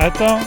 Neto.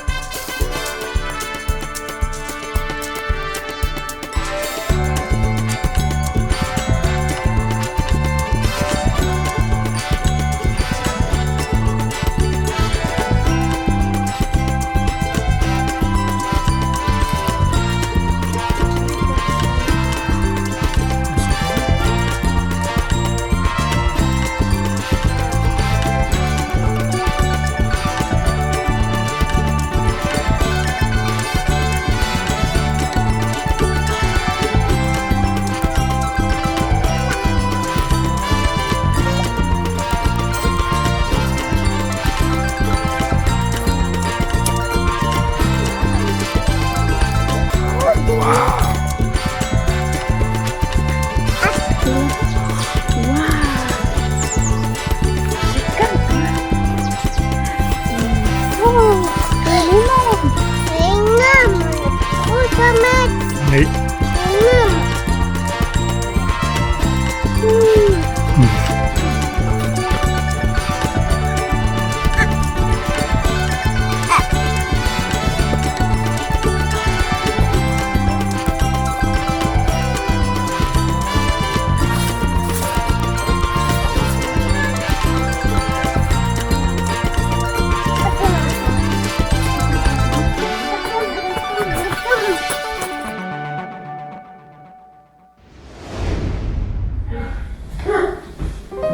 Nee.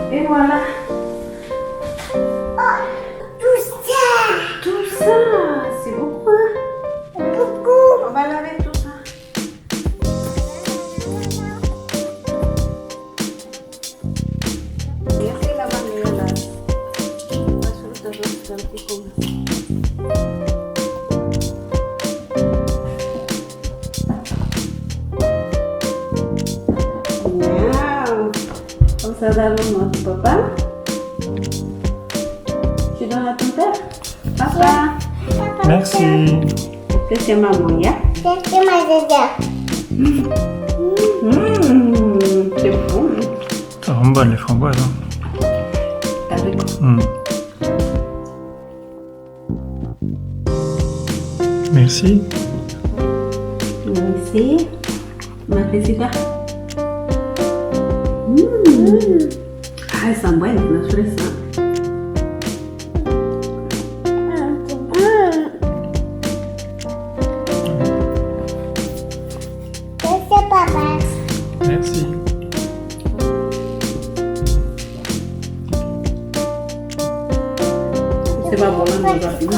Et voilà. Tout ça. Tout ça, c'est beaucoup. Hein? Beaucoup. On va laver tout ça. Y así lavando las frutas, los artículos. Wow. Vamos a darle uno a tu papá. Tu donnes à ton père? Papa. Merci. C'est maman, ya? C'est ma dada. C'est bon. Ça rend bonne les framboises. Hein. T'as vu? Merci. Merci. Matecita. Ah, están buenas las fresas. C'est papa. Merci. Se va volando rápido.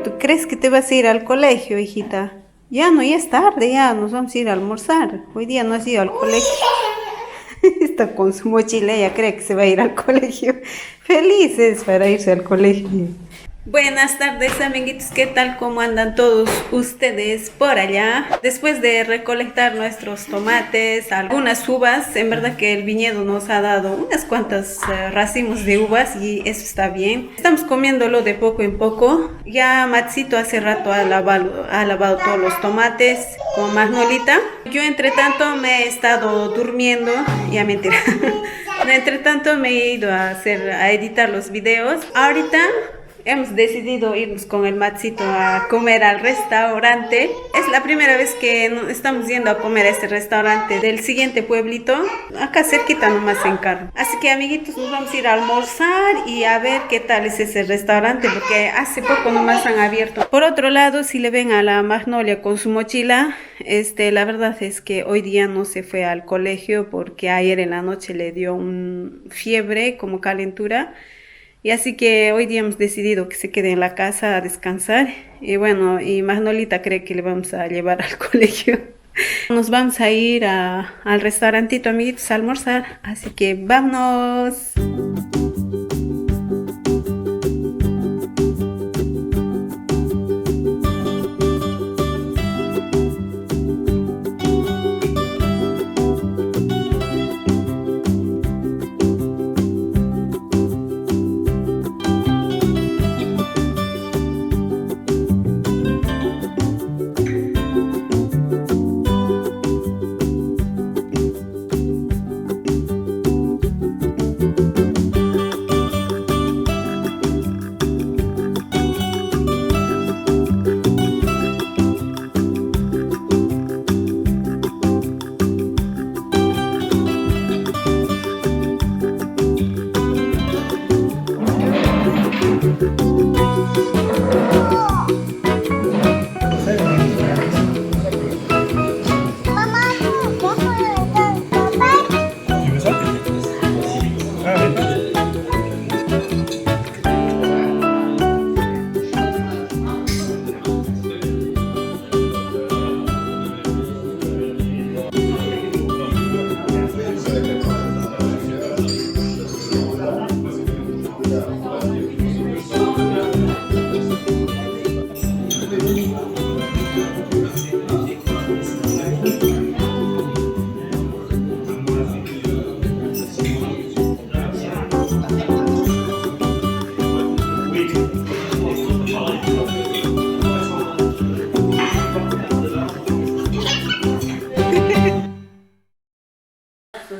¿Tú crees que te vas a ir al colegio, hijita? Ya no, ya es tarde, ya nos vamos a ir a almorzar. Hoy día no has ido al colegio. Está con su mochila, ella cree que se va a ir al colegio. Felices para irse al colegio. Buenas tardes, amiguitos, ¿qué tal? ¿Cómo andan todos ustedes por allá? Después de recolectar nuestros tomates, algunas uvas, en verdad que el viñedo nos ha dado unas cuantas racimos de uvas y eso está bien. Estamos comiéndolo de poco en poco. Ya Matsito hace rato ha lavado todos los tomates con Magnolita. Yo entre tanto me he estado durmiendo, ya mentira. Entre tanto me he ido a editar los videos. Ahorita hemos decidido irnos con el Matsito a comer al restaurante. Es la primera vez que estamos yendo a comer a este restaurante del siguiente pueblito, acá cerquita nomás en carro. Así que, amiguitos, nos vamos a ir a almorzar y a ver qué tal es ese restaurante, porque hace poco nomás han abierto. Por otro lado, si le ven a la Magnolia con su mochila, la verdad es que hoy día no se fue al colegio porque ayer en la noche le dio un fiebre, como calentura. Y así que hoy día hemos decidido que se quede en la casa a descansar. Y bueno, y Magnolita cree que le vamos a llevar al colegio. Nos vamos a ir al restaurantito, amiguitos, a almorzar. Así que vámonos.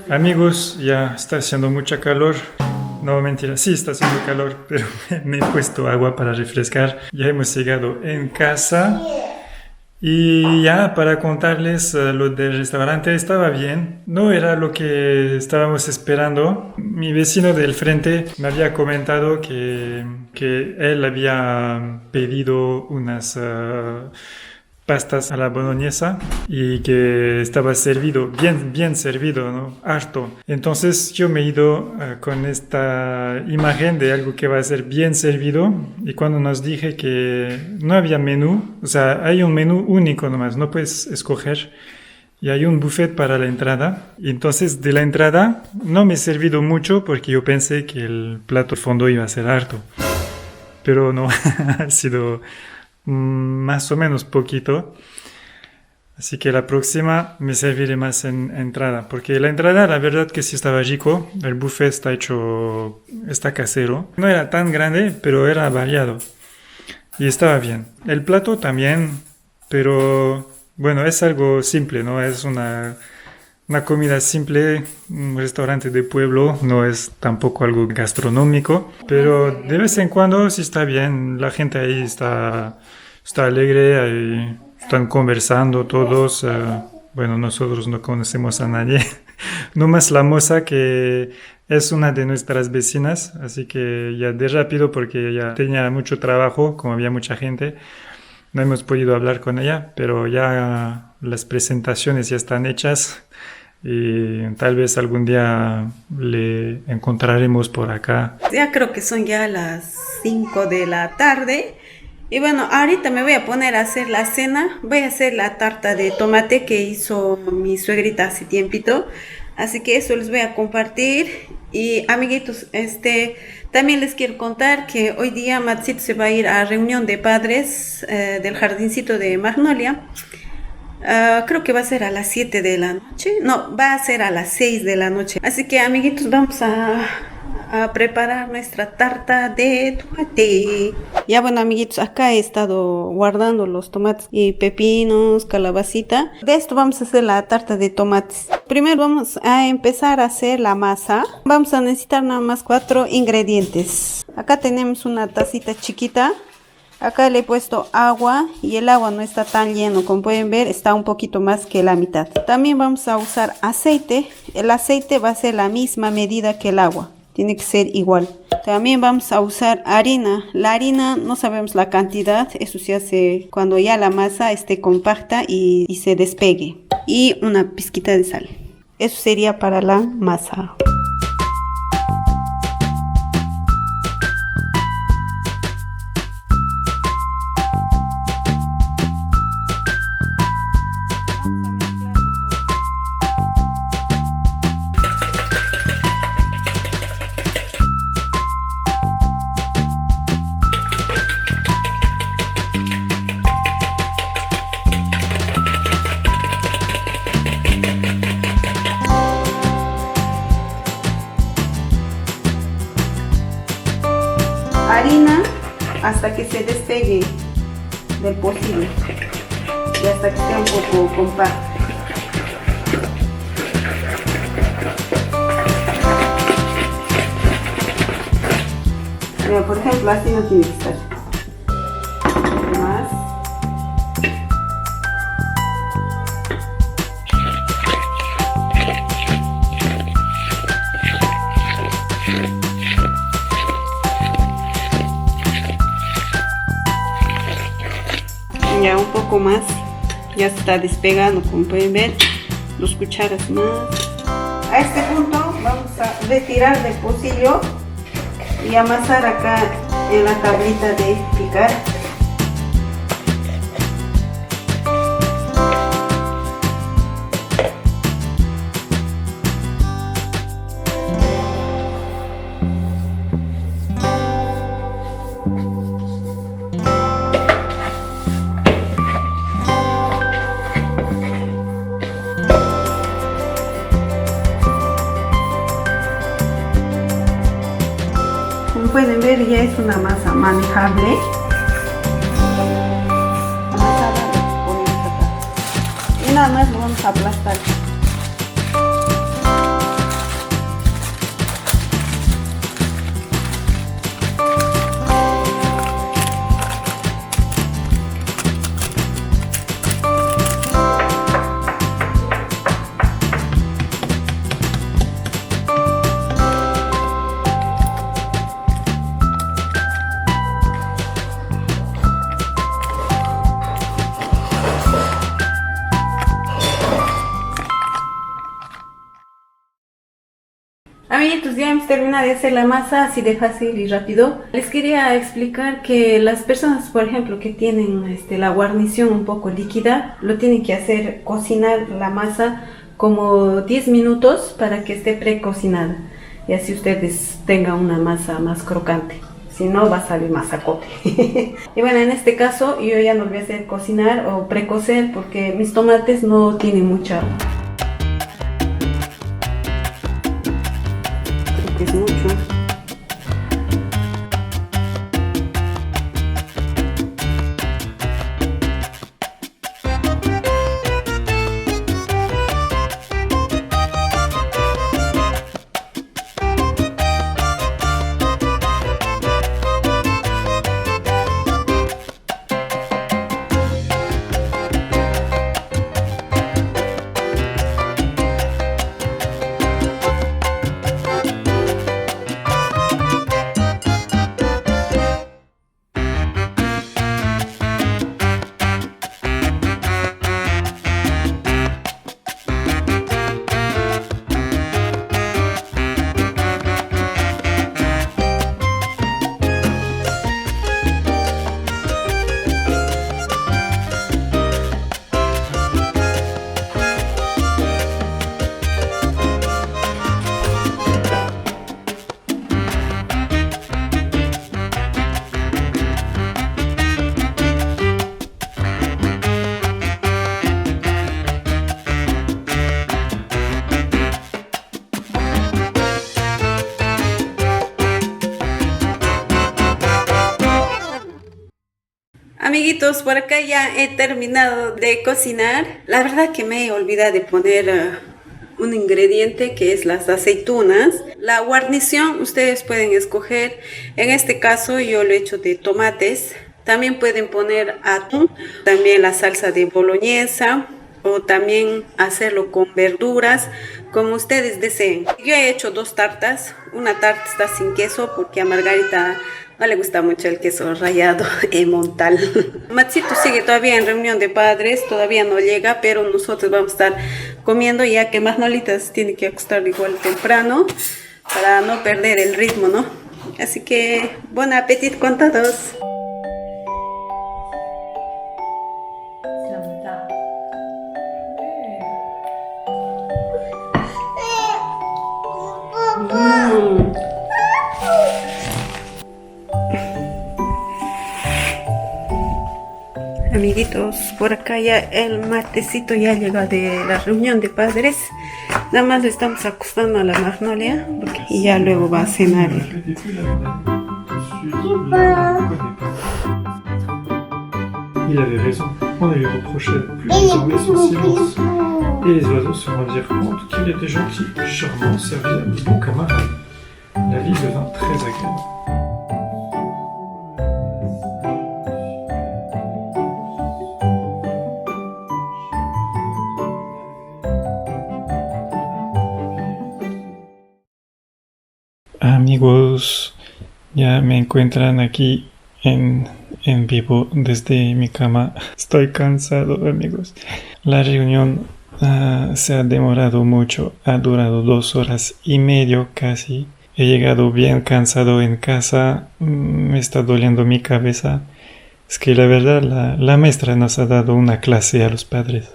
Amigos, ya está haciendo mucha calor. No, mentira, sí está haciendo calor, pero me he puesto agua para refrescar. Ya hemos llegado en casa. Y ya para contarles lo del restaurante, estaba bien. No era lo que estábamos esperando. Mi vecino del frente me había comentado que él había pedido unas pastas a la boloñesa y que estaba servido, bien servido, ¿no? Harto. Entonces yo me he ido con esta imagen de algo que va a ser bien servido, y cuando nos dije que no había menú, o sea, hay un menú único nomás, no puedes escoger, y hay un buffet para la entrada. Y entonces de la entrada no me he servido mucho porque yo pensé que el plato de fondo iba a ser harto, pero no, ha sido más o menos poquito. Así que la próxima me serviré más en entrada, porque la entrada la verdad que sí estaba rico. El buffet está casero, no era tan grande, pero era variado y estaba bien. El plato también, pero bueno, es algo simple, ¿no? Es una comida simple, un restaurante de pueblo, no es tampoco algo gastronómico, pero de vez en cuando sí está bien. La gente ahí está alegre, ahí están conversando todos. Bueno, nosotros no conocemos a nadie, nomás la moza, que es una de nuestras vecinas, así que ya de rápido, porque ella tenía mucho trabajo, como había mucha gente, no hemos podido hablar con ella, pero ya las presentaciones ya están hechas. Y tal vez algún día le encontraremos por acá. Ya creo que son ya las 5 de la tarde. Y bueno, ahorita me voy a poner a hacer la cena. Voy a hacer la tarta de tomate que hizo mi suegrita hace tiempito. Así que eso les voy a compartir. Y amiguitos, también les quiero contar que hoy día Matsito se va a ir a reunión de padres del jardincito de Magnolia. Creo que va a ser a las 7 de la noche. No, va a ser a las 6 de la noche. Así que amiguitos, vamos a preparar nuestra tarta de tomate. Ya bueno amiguitos, acá he estado guardando los tomates y pepinos, calabacita. De esto vamos a hacer la tarta de tomates. Primero vamos a empezar a hacer la masa. Vamos a necesitar nada más 4 ingredientes. Acá tenemos una tacita chiquita. Acá le he puesto agua y el agua no está tan lleno, como pueden ver está un poquito más que la mitad. También vamos a usar aceite. El aceite va a ser la misma medida que el agua, tiene que ser igual. También vamos a usar harina. La harina no sabemos la cantidad, eso se hace cuando ya la masa esté compacta y se despegue. Y una pizquita de sal. Eso sería para la masa. Harina hasta que se despegue del pocillo y hasta que esté un poco compacto. Mira, por ejemplo, así no tiene que estar. Más. Ya un poco más, ya se está despegando, como pueden ver, 2 cucharas más. A este punto vamos a retirar del pocillo y amasar acá en la tablita de picar. Como pueden ver, ya es una masa manejable. Y nada más lo vamos a aplastar. Amiguitos, ya hemos terminado de hacer la masa así de fácil y rápido. Les quería explicar que las personas, por ejemplo, que tienen la guarnición un poco líquida, lo tienen que hacer cocinar la masa como 10 minutos para que esté precocinada. Y así ustedes tengan una masa más crocante. Si no, va a salir masacote. Y bueno, en este caso yo ya no lo voy a hacer cocinar o precocer porque mis tomates no tienen mucha... Es mucho. Amiguitos, por acá ya he terminado de cocinar. La verdad que me he olvidado de poner un ingrediente que es las aceitunas. La guarnición ustedes pueden escoger. En este caso yo lo he hecho de tomates. También pueden poner atún, también la salsa de boloñesa o también hacerlo con verduras, como ustedes deseen. Yo he hecho 2 tartas. Una tarta está sin queso porque a Margarita no le gusta mucho el queso rallado Montal. Maxito sigue todavía en reunión de padres, todavía no llega, pero nosotros vamos a estar comiendo ya que Magnolitas tiene que acostar igual temprano para no perder el ritmo, ¿no? Así que buen apetito con todos. Amiguitos, por acá ya el matecito ya llegó de la reunión de padres. Nada más le estamos acostando a la Magnolia y ya luego va a cenar. Il avait raison, on lui reprochait plus désormais son silence. Et les oiseaux se rendirent compte qu'il était gentil, charmant, serviable, bon camarade. La vie devint très agréable. Amigos, ya me encuentran aquí en vivo desde mi cama. Estoy cansado, amigos. La reunión se ha demorado mucho, ha durado 2 horas y media casi. He llegado bien cansado en casa, me está doliendo mi cabeza. Es que la verdad la maestra nos ha dado una clase a los padres.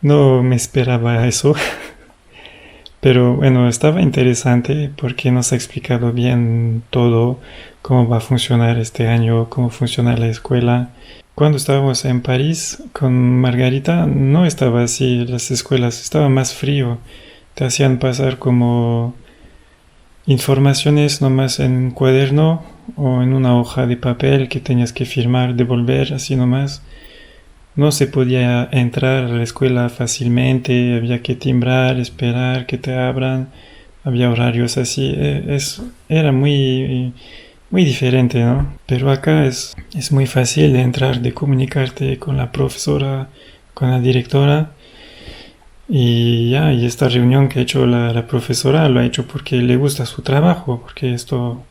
No me esperaba eso. Pero bueno, estaba interesante porque nos ha explicado bien todo, cómo va a funcionar este año, cómo funciona la escuela. Cuando estábamos en París con Margarita no estaba así, las escuelas estaba más frío. Te hacían pasar como informaciones nomás en un cuaderno o en una hoja de papel que tenías que firmar, devolver, así nomás. No se podía entrar a la escuela fácilmente, había que timbrar, esperar que te abran, había horarios así, era muy diferente, ¿no? Pero acá es muy fácil de entrar, de comunicarte con la profesora, con la directora. Y esta reunión que ha hecho la profesora lo ha hecho porque le gusta su trabajo, porque esto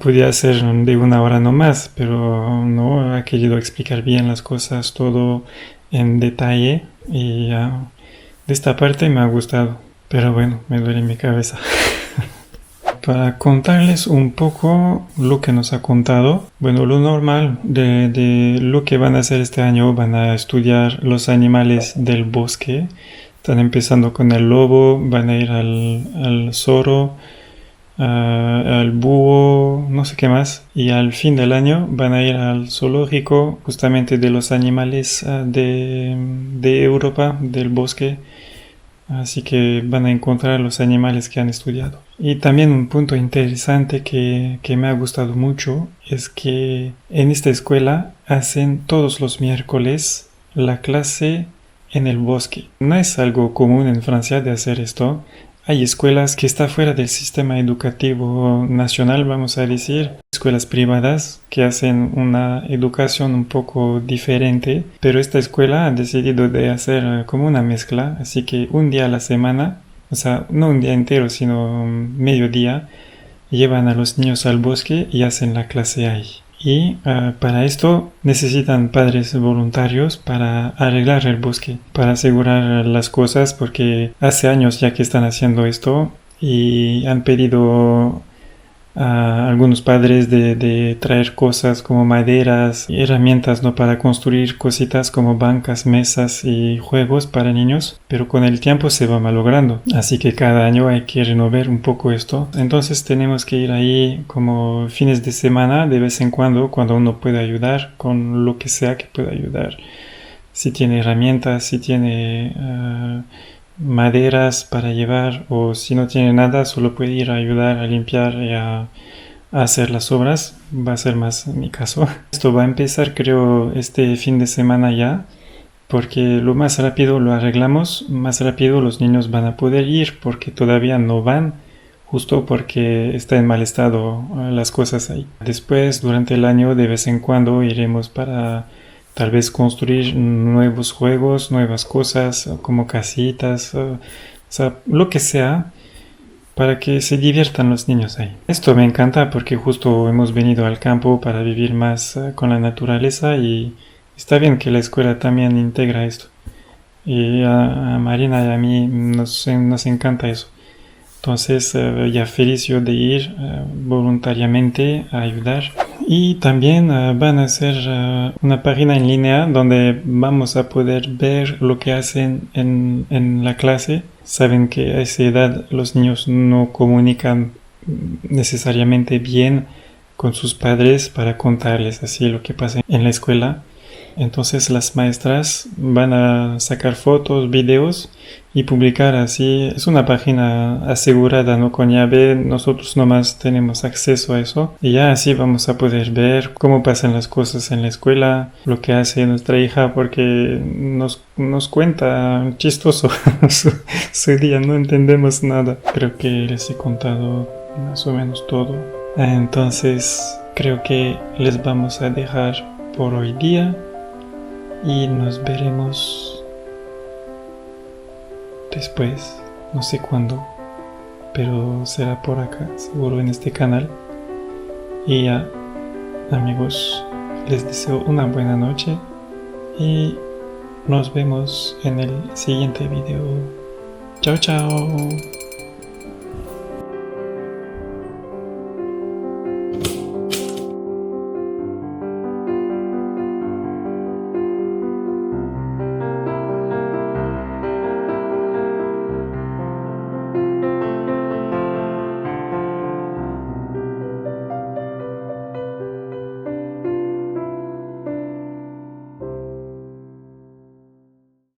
podía ser de una hora nomás, pero no ha querido explicar bien las cosas, todo en detalle, y de esta parte me ha gustado, pero bueno, me duele mi cabeza. Para contarles un poco lo que nos ha contado, bueno, lo normal de lo que van a hacer este año, van a estudiar los animales del bosque. Están empezando con el lobo, van a ir al zorro, al búho, no sé qué más, y al fin del año van a ir al zoológico justamente de los animales de Europa, del bosque. Así que van a encontrar los animales que han estudiado. Y también un punto interesante que me ha gustado mucho es que en esta escuela hacen todos los miércoles la clase en el bosque. No es algo común en Francia de hacer esto. Hay escuelas que están fuera del sistema educativo nacional, vamos a decir, escuelas privadas que hacen una educación un poco diferente, pero esta escuela ha decidido de hacer como una mezcla, así que un día a la semana, o sea, no un día entero, sino medio día, llevan a los niños al bosque y hacen la clase ahí. Y para esto necesitan padres voluntarios para arreglar el bosque, para asegurar las cosas, porque hace años ya que están haciendo esto y han pedido a algunos padres de traer cosas como maderas y herramientas, ¿no?, para construir cositas como bancas, mesas y juegos para niños, pero con el tiempo se va malogrando, así que cada año hay que renovar un poco esto. Entonces tenemos que ir ahí como fines de semana de vez en cuando uno puede ayudar con lo que sea que pueda ayudar, si tiene herramientas, si tiene maderas para llevar, o si no tiene nada solo puede ir a ayudar a limpiar y a hacer las obras. Va a ser más mi caso. Esto va a empezar creo este fin de semana ya, porque lo más rápido lo arreglamos, más rápido los niños van a poder ir, porque todavía no van, justo porque está en mal estado las cosas ahí. Después durante el año de vez en cuando iremos para tal vez construir nuevos juegos, nuevas cosas, como casitas, o sea, lo que sea, para que se diviertan los niños ahí. Esto me encanta porque justo hemos venido al campo para vivir más con la naturaleza, y está bien que la escuela también integra esto. Y a Marina y a mí nos encanta eso. Entonces ya feliz yo de ir voluntariamente a ayudar. Y también van a hacer una página en línea donde vamos a poder ver lo que hacen en la clase. Saben que a esa edad los niños no comunican necesariamente bien con sus padres para contarles así lo que pasa en la escuela. Entonces las maestras van a sacar fotos, videos y publicar así. Es una página asegurada, no con llave, nosotros nomás tenemos acceso a eso, y ya así vamos a poder ver cómo pasan las cosas en la escuela, lo que hace nuestra hija, porque nos cuenta chistoso su día, no entendemos nada. Creo que les he contado más o menos todo. Entonces creo que les vamos a dejar por hoy día y nos veremos después, no sé cuándo, pero será por acá, seguro en este canal. Y ya, amigos, les deseo una buena noche y nos vemos en el siguiente video. Chao, chao.